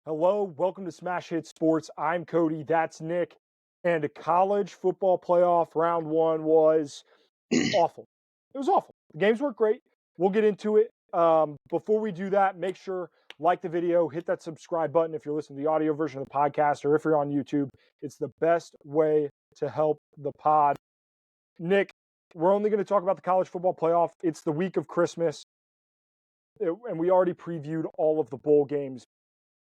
Hello, welcome to Smash Hit Sports. I'm Cody, that's Nick, and college football playoff round one was awful. It was awful. The games weren't great. We'll get into it. Before we do that, make sure like the video, hit that subscribe button if you're listening to the audio version of the podcast, or if you're on YouTube. It's the best way to help the pod. Nick, we're only going to talk about the college football playoff. It's the week of Christmas, and we already previewed all of the bowl games.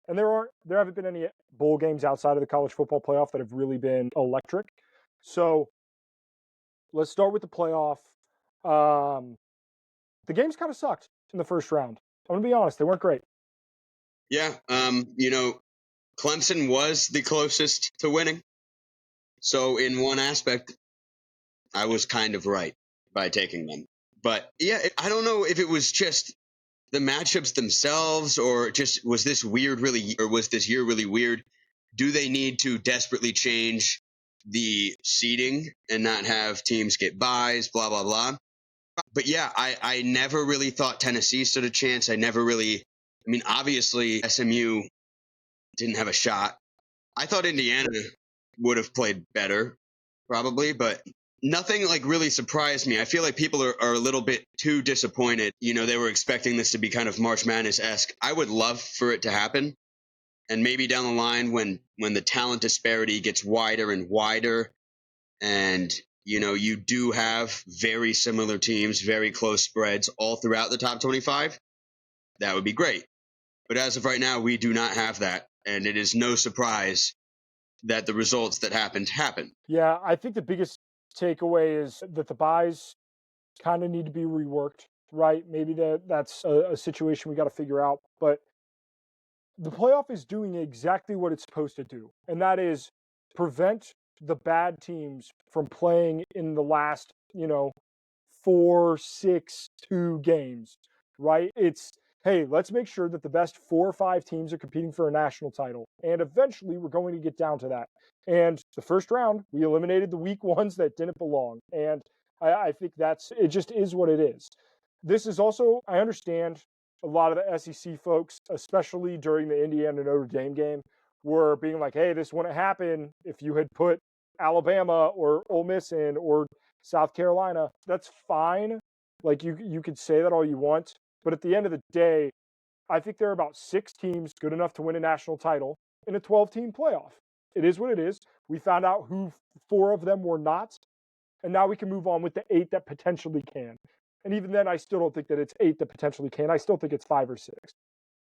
And there haven't been any bowl games outside of the college football playoff that have really been electric. So let's start with the playoff. The games kind of sucked in the first round. I'm going to be honest, they weren't great. Yeah, Clemson was the closest to winning. So in one aspect, I was kind of right by taking them. But yeah, I don't know if it was just the matchups themselves or just was this year really weird? Do they need to desperately change the seeding and not have teams get byes, blah, blah, blah? But yeah, I never really thought Tennessee stood a chance. Obviously SMU didn't have a shot. I thought Indiana would have played better, probably, but nothing like really surprised me. I feel like people are a little bit too disappointed. They were expecting this to be kind of March Madness-esque. I would love for it to happen. And maybe down the line when the talent disparity gets wider and wider and, you do have very similar teams, very close spreads all throughout the top 25, that would be great. But as of right now, we do not have that. And it is no surprise that the results that happened. Yeah, I think the biggest takeaway is that the buys kind of need to be reworked, right? Maybe that's a situation we got to figure out. But the playoff is doing exactly what it's supposed to do, and that is prevent the bad teams from playing in the last, 4, 6, 2 games, right? It's, hey, let's make sure that the best 4 or 5 teams are competing for a national title. And eventually we're going to get down to that. And the first round, we eliminated the weak ones that didn't belong. And I think it just is what it is. This is also, I understand a lot of the SEC folks, especially during the Indiana Notre Dame game, were being like, hey, this wouldn't happen if you had put Alabama or Ole Miss in or South Carolina. That's fine. Like you could say that all you want, but at the end of the day, I think there are about 6 teams good enough to win a national title in a 12-team playoff. It is what it is. We found out who 4 of them were not, and now we can move on with the 8 that potentially can. And even then, I still don't think that it's 8 that potentially can. I still think it's 5 or 6.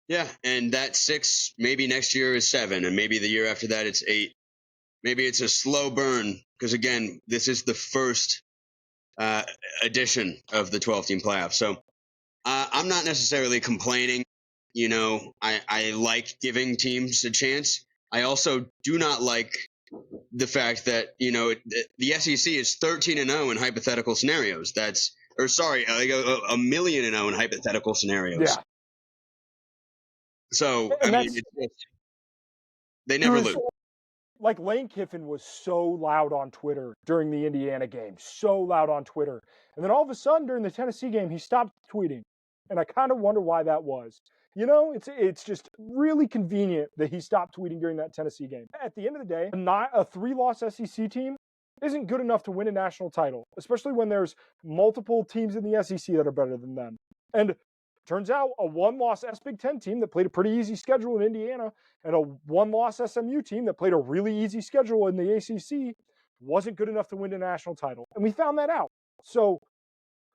Yeah, and that 6 maybe next year is 7, and maybe the year after that it's 8. Maybe it's a slow burn because, again, this is the first edition of the 12-team playoff. So I'm not necessarily complaining. I like giving teams a chance. I also do not like the fact that, the SEC is 13-0 in hypothetical scenarios. Like a million and 0 in hypothetical scenarios. Yeah. So, they never lose. Like Lane Kiffin was so loud on Twitter during the Indiana game, so loud on Twitter. And then all of a sudden during the Tennessee game, he stopped tweeting. And I kind of wonder why that was. It's just really convenient that he stopped tweeting during that Tennessee game. At the end of the day, a 3-loss SEC team isn't good enough to win a national title, especially when there's multiple teams in the SEC that are better than them. And turns out a 1-loss Big Ten team that played a pretty easy schedule in Indiana and a 1-loss SMU team that played a really easy schedule in the ACC wasn't good enough to win a national title. And we found that out. So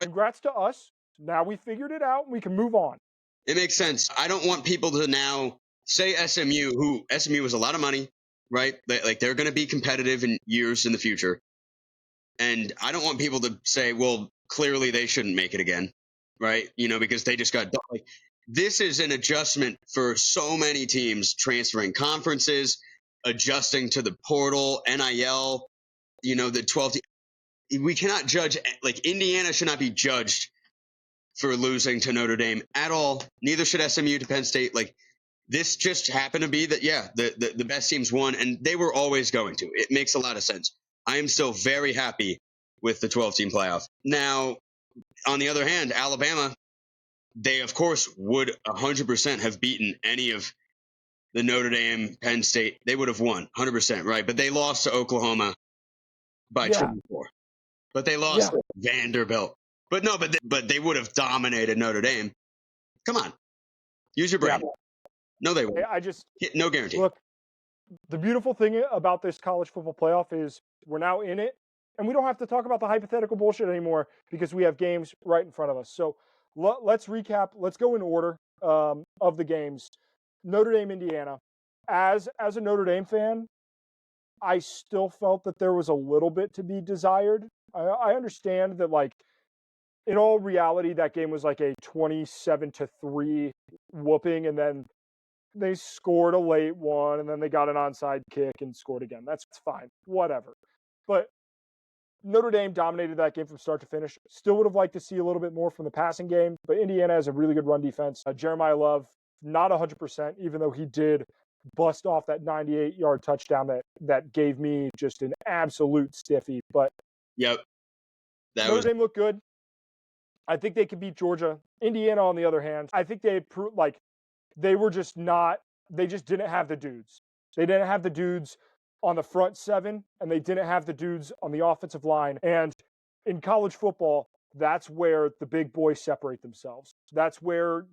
congrats to us. Now we figured it out and we can move on. It makes sense. I don't want people to now say SMU was a lot of money, right? Like they're going to be competitive in years in the future. And I don't want people to say, well, clearly they shouldn't make it again, right? Because they just got done. Like, this is an adjustment for so many teams transferring conferences, adjusting to the portal, NIL, the 12. We cannot judge, like Indiana should not be judged for losing to Notre Dame at all. Neither should SMU to Penn State. Like, this just happened to be that, yeah, the best teams won, and they were always going to. It makes a lot of sense. I am still very happy with the 12-team playoff. Now, on the other hand, Alabama, they, of course, would 100% have beaten any of the Notre Dame, Penn State, they would have won 100%, right? But they lost to Oklahoma by 24. But they lost to Vanderbilt. But no, but they would have dominated Notre Dame. Come on, use your brain. No, they won't. No guarantee. Look, the beautiful thing about this college football playoff is we're now in it, and we don't have to talk about the hypothetical bullshit anymore because we have games right in front of us. So let's recap. Let's go in order of the games. Notre Dame, Indiana. As a Notre Dame fan, I still felt that there was a little bit to be desired. I understand that, like, in all reality, that game was like a 27-3 whooping, and then they scored a late one, and then they got an onside kick and scored again. That's fine, whatever. But Notre Dame dominated that game from start to finish. Still would have liked to see a little bit more from the passing game, but Indiana has a really good run defense. Jeremiah Love, not 100%, even though he did bust off that 98-yard touchdown that gave me just an absolute stiffy. But yep, Notre Dame looked good. I think they could beat Georgia. Indiana, on the other hand, I think they just didn't have the dudes. They didn't have the dudes on the front seven, and they didn't have the dudes on the offensive line. And in college football, that's where the big boys separate themselves. That's where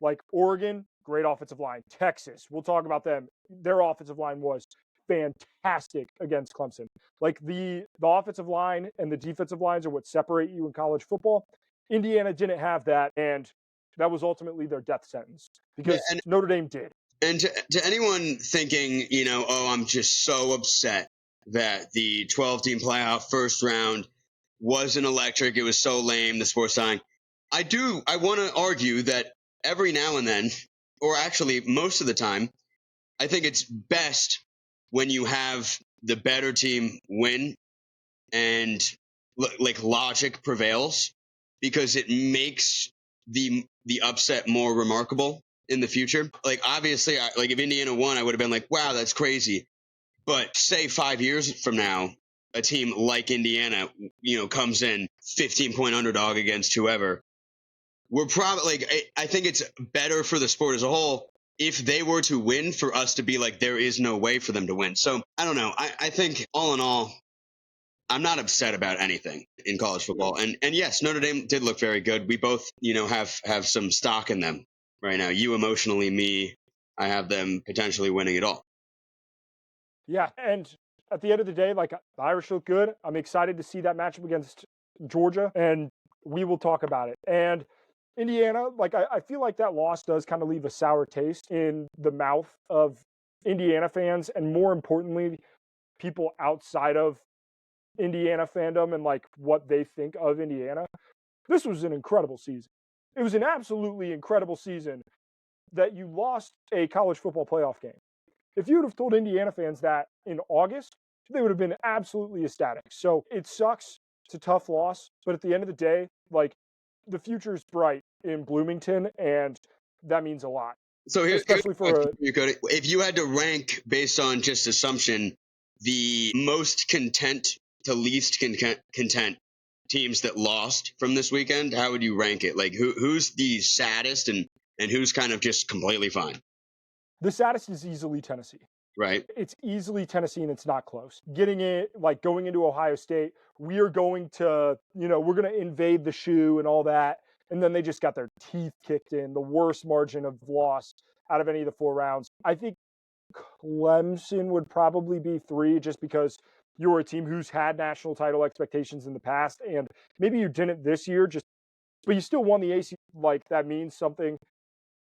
like Oregon, great offensive line. Texas, we'll talk about them. Their offensive line was fantastic against Clemson. Like the offensive line and the defensive lines are what separate you in college football. Indiana didn't have that, and that was ultimately their death sentence because Notre Dame did. And to anyone thinking, oh, I'm just so upset that the 12-team playoff first round wasn't electric. It was so lame, the sports dying. I want to argue that every now and then, or actually most of the time, I think it's best when you have the better team win and like logic prevails, because it makes the upset more remarkable in the future. Like, obviously, like if Indiana won, I would have been like, wow, that's crazy. But say 5 years from now, a team like Indiana, comes in 15-point underdog against whoever. We're probably like, I think it's better for the sport as a whole if they were to win, for us to be like, there is no way for them to win. So I don't know. I think all in all, I'm not upset about anything in college football. And yes, Notre Dame did look very good. We both, have some stock in them right now. You emotionally, me, I have them potentially winning it all. Yeah, and at the end of the day, like, the Irish look good. I'm excited to see that matchup against Georgia, and we will talk about it. And Indiana, like, I feel like that loss does kind of leave a sour taste in the mouth of Indiana fans, and more importantly, people outside of Indiana fandom and like what they think of Indiana. This was an incredible season. It was an absolutely incredible season that you lost a college football playoff game. If you would have told Indiana fans that in August, they would have been absolutely ecstatic. So it sucks. It's a tough loss. But at the end of the day, like, the future is bright in Bloomington, and that means a lot. So especially for if you had to rank based on just assumption, the most content to least content teams that lost from this weekend, how would you rank it? Like, who's the saddest and who's kind of just completely fine? The saddest is easily Tennessee. Right. It's easily Tennessee, and it's not close. Getting it, like, going into Ohio State, we are going to, we're going to invade the shoe and all that. And then they just got their teeth kicked in, the worst margin of loss out of any of the 4 rounds. I think Clemson would probably be 3, just because you're a team who's had national title expectations in the past, and maybe you didn't this year, but you still won the AC. Like, that means something.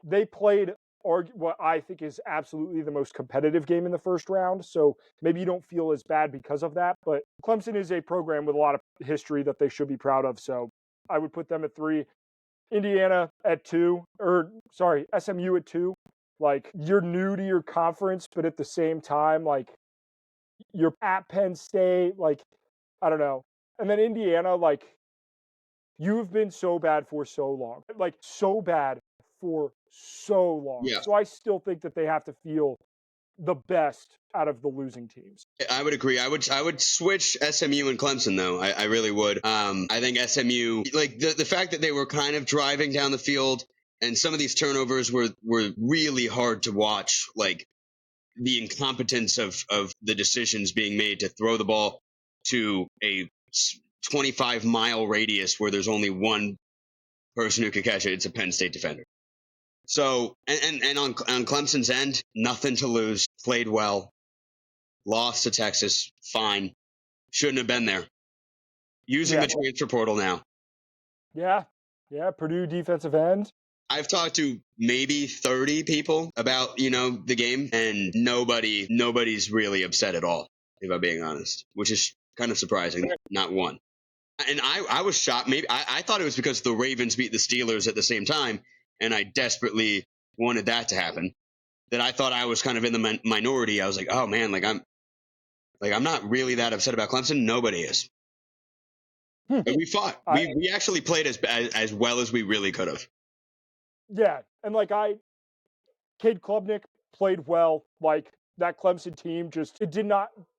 They played what I think is absolutely the most competitive game in the first round, so maybe you don't feel as bad because of that. But Clemson is a program with a lot of history that they should be proud of, so I would put them at 3. Indiana at 2, SMU at 2. Like, you're new to your conference, but at the same time, like, you're at Penn State. Like, I don't know. And then Indiana, like, you've been so bad for so long. Like, so bad for so long. Yeah. So I still think that they have to feel the best out of the losing teams. I would agree. I would switch SMU and Clemson, though. I really would. I think SMU, like, the fact that they were kind of driving down the field And some of these turnovers were really hard to watch, like the incompetence of the decisions being made to throw the ball to a 25-mile radius where there's only one person who could catch it. It's a Penn State defender. So, and on Clemson's end, nothing to lose. Played well. Lost to Texas. Fine. Shouldn't have been there. Using the transfer portal now. Yeah. Yeah. Purdue defensive end. I've talked to maybe 30 people about, the game, and nobody's really upset at all, if I'm being honest, which is kind of surprising. Not one. And I was shocked. Maybe I thought it was because the Ravens beat the Steelers at the same time, and I desperately wanted that to happen. That I thought I was kind of in the minority. I was like, oh man, I'm not really that upset about Clemson. Nobody is. But we fought. We actually played as well as we really could have. Yeah, and Cade Klubnik played well. Like, that Clemson team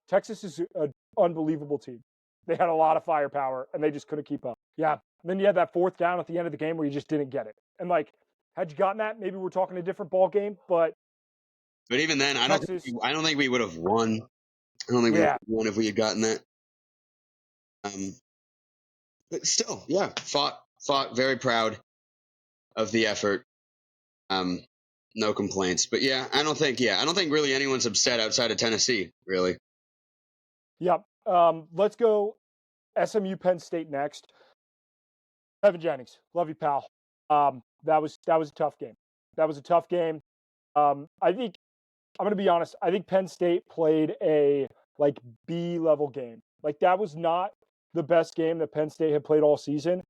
Texas is an unbelievable team. They had a lot of firepower, and they just couldn't keep up. Yeah, and then you had that fourth down at the end of the game where you just didn't get it. And, had you gotten that, maybe we're talking a different ball game, but even then, I don't think we would have won. I don't think we would have won if we had gotten that. But still, yeah, fought, very proud of the effort. No complaints. But yeah, I don't think really anyone's upset outside of Tennessee, really. Yep. Let's go SMU Penn State next. Evan Jennings, love you, pal. That was a tough game. I think I'm going to be honest. I think Penn State played a B-level game. That was not the best game that Penn State had played all season.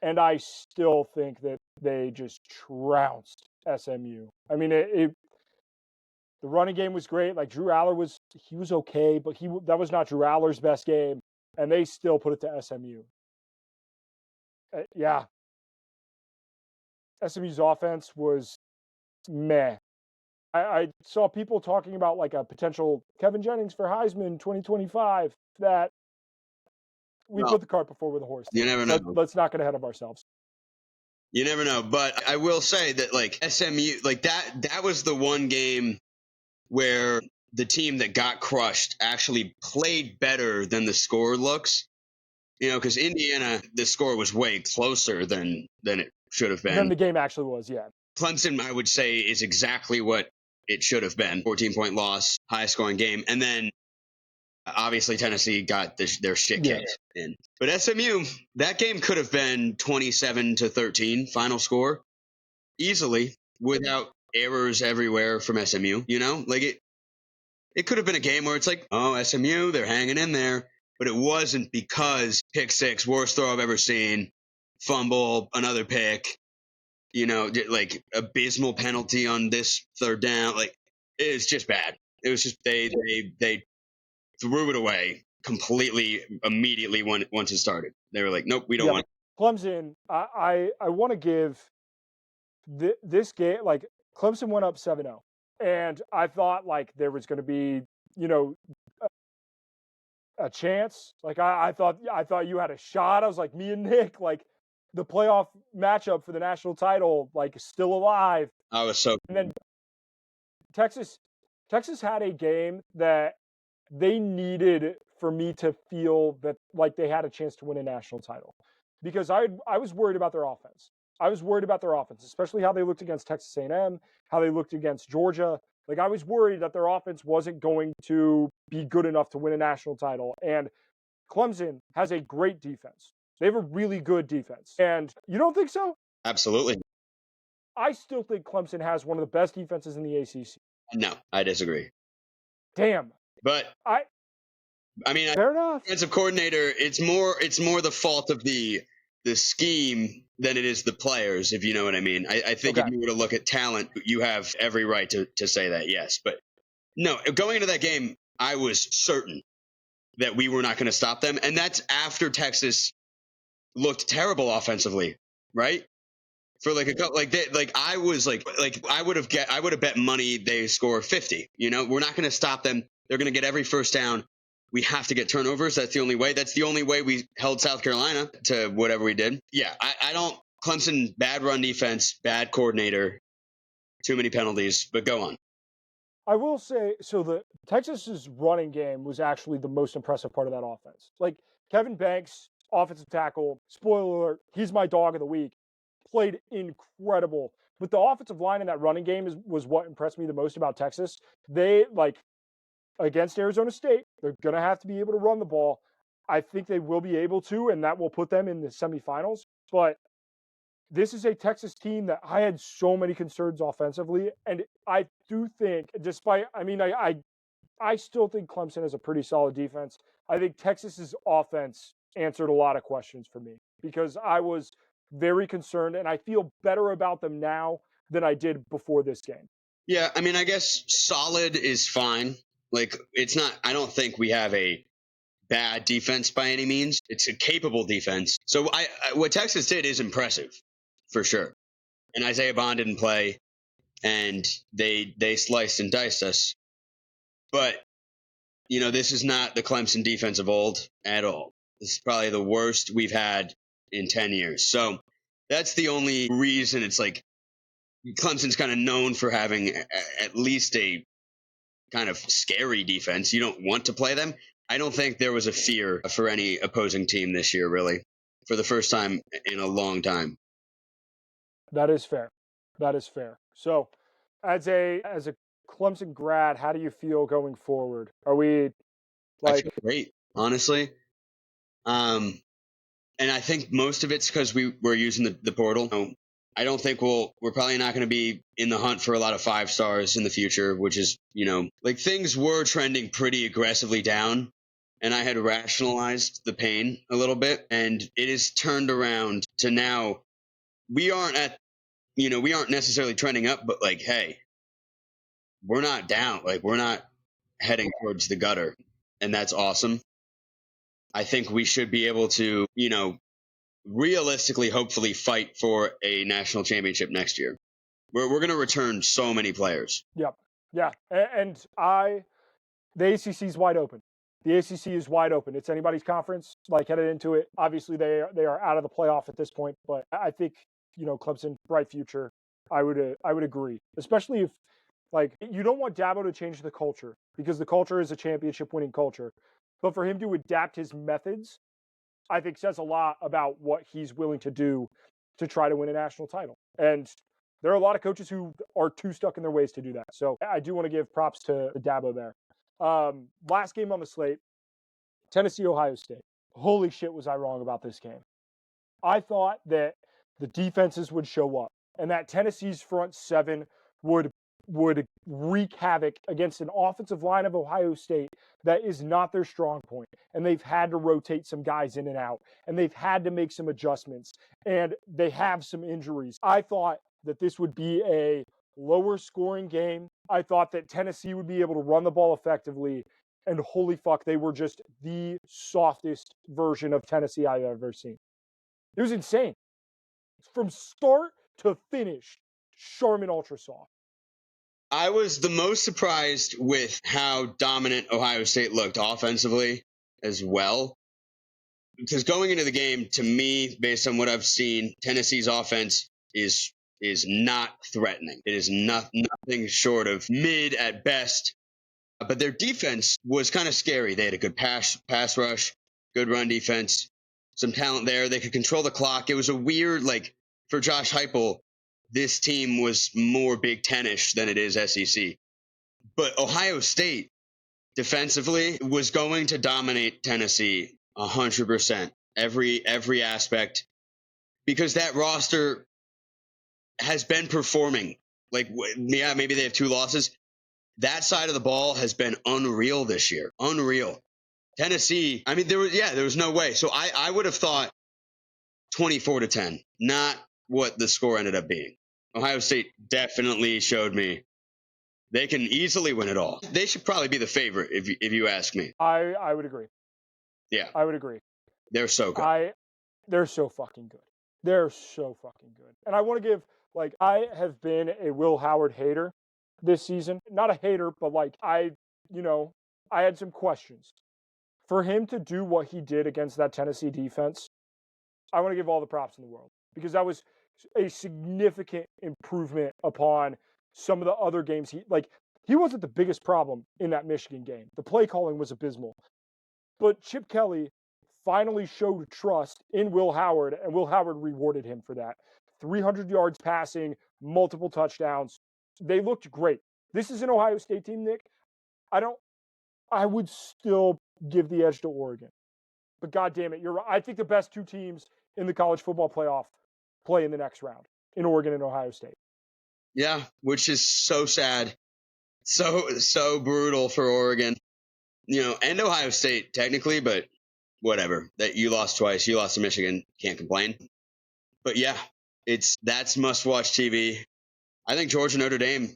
And I still think that they just trounced SMU. I mean, the running game was great. Drew Aller was okay, but that was not Drew Aller's best game. And they still put it to SMU. Yeah. SMU's offense was meh. I saw people talking about a potential Kevin Jennings for Heisman 2025. That we put the cart before the horse. You never know. Let's not get ahead of ourselves. You never know. But I will say that SMU, that was the one game where the team that got crushed actually played better than the score looks. Because Indiana, the score was way closer than it should have been. Than the game actually was, yeah. Clemson, I would say, is exactly what it should have been. 14-point loss, highest scoring game. And then obviously Tennessee got their shit kicked in. But SMU, that game could have been 27-13 final score easily without errors everywhere from SMU. It could have been a game where it's SMU, they're hanging in there. But it wasn't, because pick six, worst throw I've ever seen, fumble, another pick, abysmal penalty on this third down. It was just bad. It was just they threw it away completely immediately once it started. They were like, nope, we don't want it. Clemson, I want to give this game, Clemson went up 7-0. And I thought there was going to be, a chance. I thought you had a shot. I was like, me and Nick, the playoff matchup for the national title, still alive. I was so. And then Texas had a game that they needed for me to feel that they had a chance to win a national title, because I was worried about their offense. Especially how they looked against Texas A&M, how they looked against Georgia. I was worried that their offense wasn't going to be good enough to win a national title. And Clemson has a great defense. They have a really good defense. And you don't think so? Absolutely. I still think Clemson has one of the best defenses in the ACC. No, I disagree. Damn. But I mean, fair enough. Defensive coordinator, it's more the fault of the scheme than it is the players, if you know what I mean. I think if you were to look at talent, you have every right to say that, yes. But no, going into that game, I was certain that we were not going to stop them. And that's after Texas looked terrible offensively, right? For a couple, I was I would have bet money they score 50. We're not going to stop them. They're going to get every first down. We have to get turnovers. That's the only way. That's the only way we held South Carolina to whatever we did. Yeah, I don't Clemson, bad run defense, bad coordinator, too many penalties, but go on. I will say, so the Texas's running game was actually the most impressive part of that offense. Like Kevin Banks, offensive tackle, spoiler alert, he's my dog of the week, played incredible. But the offensive line in that running game was what impressed me the most about Texas. They, like, against Arizona State, they're going to have to be able to run the ball. I think they will be able to, and that will put them in the semifinals. But this is a Texas team that I had so many concerns offensively. And I do think, despite, I mean, I still think Clemson has a pretty solid defense. I think Texas's offense answered a lot of questions for me because I was very concerned, and I feel better about them now than I did before this game. Yeah, I mean, I guess solid is fine. Like, it's not, I don't think we have a bad defense by any means. It's a capable defense. So what Texas did is impressive, for sure. And Isaiah Bond didn't play, and they sliced and diced us. But this is not the Clemson defense of old at all. This is probably the worst we've had in 10 years. So that's the only reason it's like Clemson's kind of known for having at least a kind of scary defense. You don't want to play them. I don't think there was a fear for any opposing team this year, really, for the first time in a long time. That is fair. That is fair. So, as a Clemson grad, how do you feel going forward? Are we I like feel great, honestly. And I think most of it's because we're using the portal. I don't think we're probably not going to be in the hunt for a lot of 5-stars in the future, which is, like things were trending pretty aggressively down, and I had rationalized the pain a little bit, and it is turned around to now we aren't necessarily trending up, but like, hey, we're not down. Like, we're not heading towards the gutter, and that's awesome. I think we should be able to, realistically, hopefully fight for a national championship next year. We're going to return so many players. Yep. Yeah. And the ACC is wide open. The ACC is wide open. It's anybody's conference. Like headed into it, obviously they are out of the playoff at this point. But I think Clemson, bright future. I would agree, especially if like you don't want Dabo to change the culture because the culture is a championship winning culture. But for him to adapt his methods, I think says a lot about what he's willing to do to try to win a national title. And there are a lot of coaches who are too stuck in their ways to do that. So I do want to give props to Dabo there. Last game on the slate, Tennessee, Ohio State. Holy shit, was I wrong about this game. I thought that the defenses would show up and that Tennessee's front seven would wreak havoc against an offensive line of Ohio State that is not their strong point. And they've had to rotate some guys in and out, and they've had to make some adjustments, and they have some injuries. I thought that this would be a lower scoring game. I thought that Tennessee would be able to run the ball effectively, and holy fuck, they were just the softest version of Tennessee I've ever seen. It was insane. From start to finish, Charmin Ultra Soft. I was the most surprised with how dominant Ohio State looked offensively as well. Because going into the game, to me, based on what I've seen, Tennessee's offense is not threatening. It is nothing short of mid at best. But their defense was kind of scary. They had a good pass rush, good run defense, some talent there. They could control the clock. It was a weird, like, for Josh Heupel, this team was more Big Ten-ish than it is SEC. But Ohio State, defensively, was going to dominate Tennessee 100%, every aspect, because that roster has been performing. Like, yeah, maybe they have 2 losses. That side of the ball has been unreal this year. Unreal. Tennessee, I mean, there was no way. So I would have thought 24-10, not what the score ended up being. Ohio State definitely showed me they can easily win it all. They should probably be the favorite if you ask me. I would agree. Yeah. I would agree. They're so good. They're so fucking good. They're so fucking good. And I want to give, like, I have been a Will Howard hater this season. Not a hater, but like I had some questions. For him to do what he did against that Tennessee defense, I want to give all the props in the world. because that was a significant improvement upon some of the other games. He wasn't the biggest problem in that Michigan game. The play calling was abysmal. But Chip Kelly finally showed trust in Will Howard, and Will Howard rewarded him for that. 300 yards passing, multiple touchdowns. They looked great. This is an Ohio State team, Nick. I would still give the edge to Oregon. But God damn it, you're right. I think the best two teams in the college football playoff play in the next round in Oregon and Ohio State. Yeah, which is so sad. So brutal for Oregon. And Ohio State technically, but whatever. That you lost twice, you lost to Michigan, can't complain. But yeah, that's must-watch TV. I think Georgia Notre Dame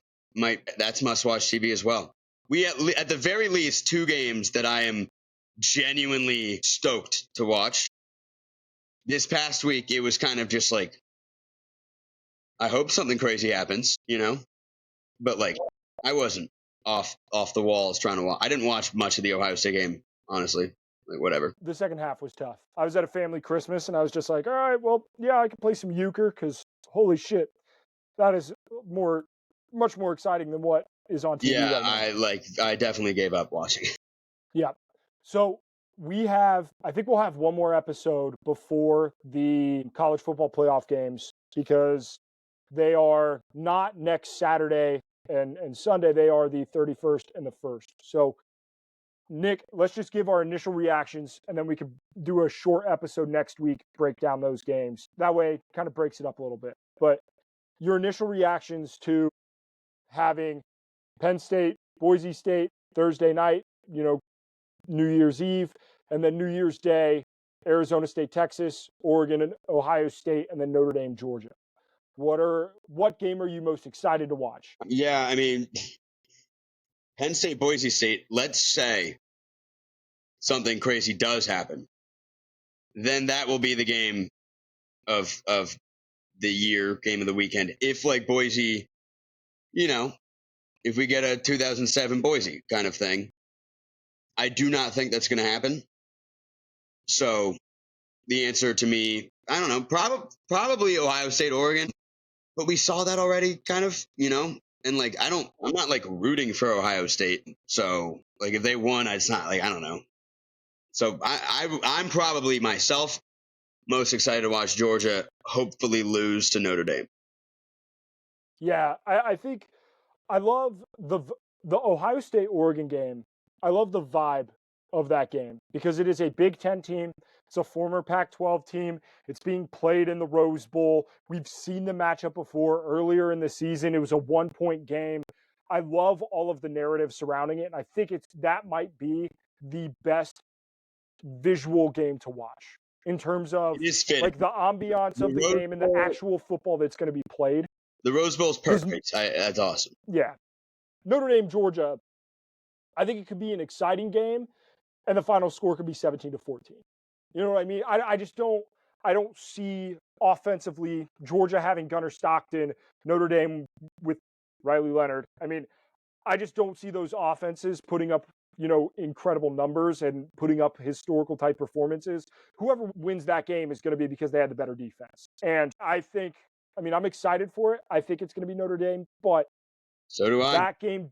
that's must-watch TV as well. We at the very least 2 games that I am genuinely stoked to watch. This past week, it was kind of just like, I hope something crazy happens, but like, I wasn't off the walls trying to watch. I didn't watch much of the Ohio State game, honestly. Like, whatever. The second half was tough. I was at a family Christmas, and I was just like, all right, well, yeah, I can play some euchre, because holy shit, that is much more exciting than what is on TV right now. I definitely gave up watching. Yeah. So I think we'll have one more episode before the college football playoff games, because they are not next Saturday and Sunday. They are the 31st and the 1st. So, Nick, let's just give our initial reactions, and then we can do a short episode next week, break down those games. That way, it kind of breaks it up a little bit. But your initial reactions to having Penn State, Boise State, Thursday night, New Year's Eve, and then New Year's Day, Arizona State, Texas, Oregon, and Ohio State, and then Notre Dame, Georgia. What game are you most excited to watch? Yeah, I mean, Penn State, Boise State, let's say something crazy does happen. Then that will be the game of the year, game of the weekend. If like Boise, if we get a 2007 Boise kind of thing, I do not think that's going to happen. So the answer to me, I don't know, probably Ohio State, Oregon. But we saw that already, kind of, and like, I'm not like rooting for Ohio State. So like, if they won, it's not like, I don't know. So I'm probably myself most excited to watch Georgia hopefully lose to Notre Dame. Yeah, I think I love the Ohio State Oregon game. I love the vibe of that game, because it is a Big Ten team. It's a former Pac-12 team. It's being played in the Rose Bowl. We've seen the matchup before earlier in the season. It was a 1-point game. I love all of the narrative surrounding it, and I think that might be the best visual game to watch in terms of like the ambiance of the game and the actual football that's going to be played. The Rose Bowl is perfect. That's awesome. Yeah. Notre Dame, Georgia, I think it could be an exciting game, and the final score could be 17-14. You know what I mean? I don't see offensively Georgia having Gunnar Stockton, Notre Dame with Riley Leonard. I mean, I just don't see those offenses putting up, incredible numbers and putting up historical type performances. Whoever wins that game is going to be because they had the better defense. And I'm excited for it. I think it's going to be Notre Dame, but so do I. That game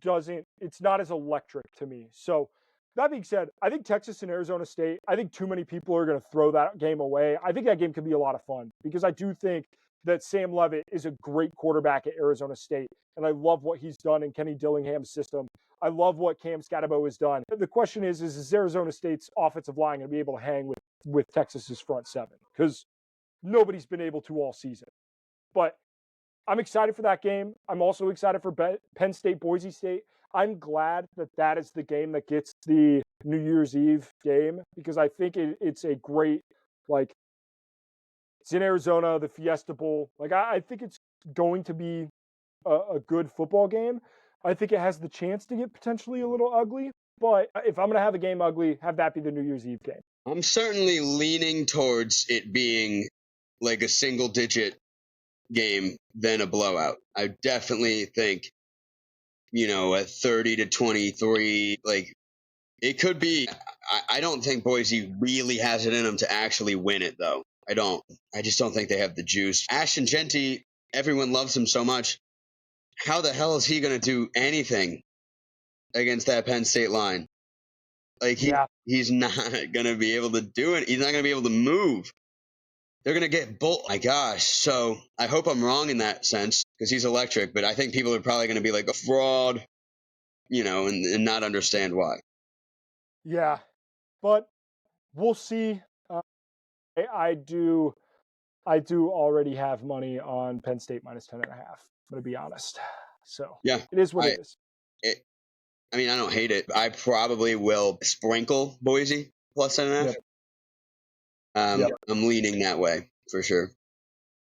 it's not as electric to me. So that being said, I think Texas and Arizona State, I think too many people are going to throw that game away. I think that game could be a lot of fun, because I do think that Sam Leavitt is a great quarterback at Arizona State, and I love what he's done in Kenny Dillingham's system. I love what Cam Scatabo has done. The question is Arizona State's offensive line going to be able to hang with Texas's front seven? Because nobody's been able to all season. But I'm excited for that game. I'm also excited for Penn State, Boise State. I'm glad that is the game that gets the New Year's Eve game, because I think it's a great, it's in Arizona, the Fiesta Bowl. I think it's going to be a good football game. I think it has the chance to get potentially a little ugly, but if I'm going to have a game ugly, have that be the New Year's Eve game. I'm certainly leaning towards it being like a single-digit game than a blowout. I definitely think, a 30-23, it could be. I don't think Boise really has it in them to actually win it, though. I just don't think they have the juice. Ashton Genty, everyone loves him so much. How the hell is he going to do anything against that Penn State line? Like he's not going to be able to do it. He's not going to be able to move. They're going to get my gosh. So I hope I'm wrong in that sense because he's electric, but I think people are probably going to be like a fraud, and not understand why. Yeah, but we'll see. I do already have money on Penn State minus 10.5. I'm going to be honest. So yeah, it is what it is. I mean, I don't hate it. I probably will sprinkle Boise plus 10.5. Yep. I'm leaning that way for sure.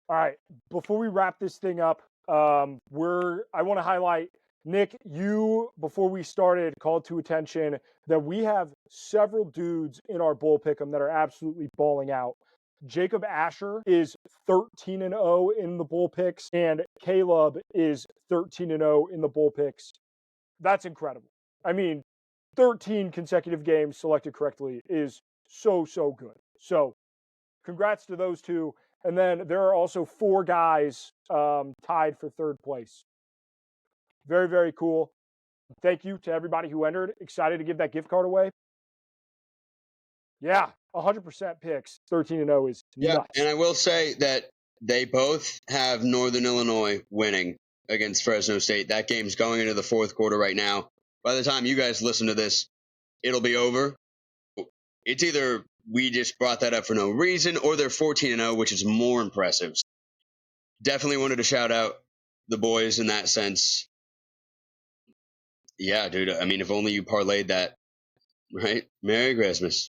All right. Before we wrap this thing up, I want to highlight, Nick, you, before we started, called to attention that we have several dudes in our bowl pick'em that are absolutely balling out. Jacob Asher is 13-0 in the bowl picks, and Caleb is 13-0 in the bowl picks. That's incredible. I mean, 13 consecutive games selected correctly is so good. So congrats to those two. And then there are also 4 guys tied for 3rd place. Very, very cool. Thank you to everybody who entered. Excited to give that gift card away. Yeah, 100% picks. 13-0 is nuts. And I will say that they both have Northern Illinois winning against Fresno State. That game's going into the 4th quarter right now. By the time you guys listen to this, it'll be over. It's either we just brought that up for no reason or they're 14-0, which is more impressive. Definitely wanted to shout out the boys in that sense. Yeah, dude. I mean, if only you parlayed that, right? Merry Christmas.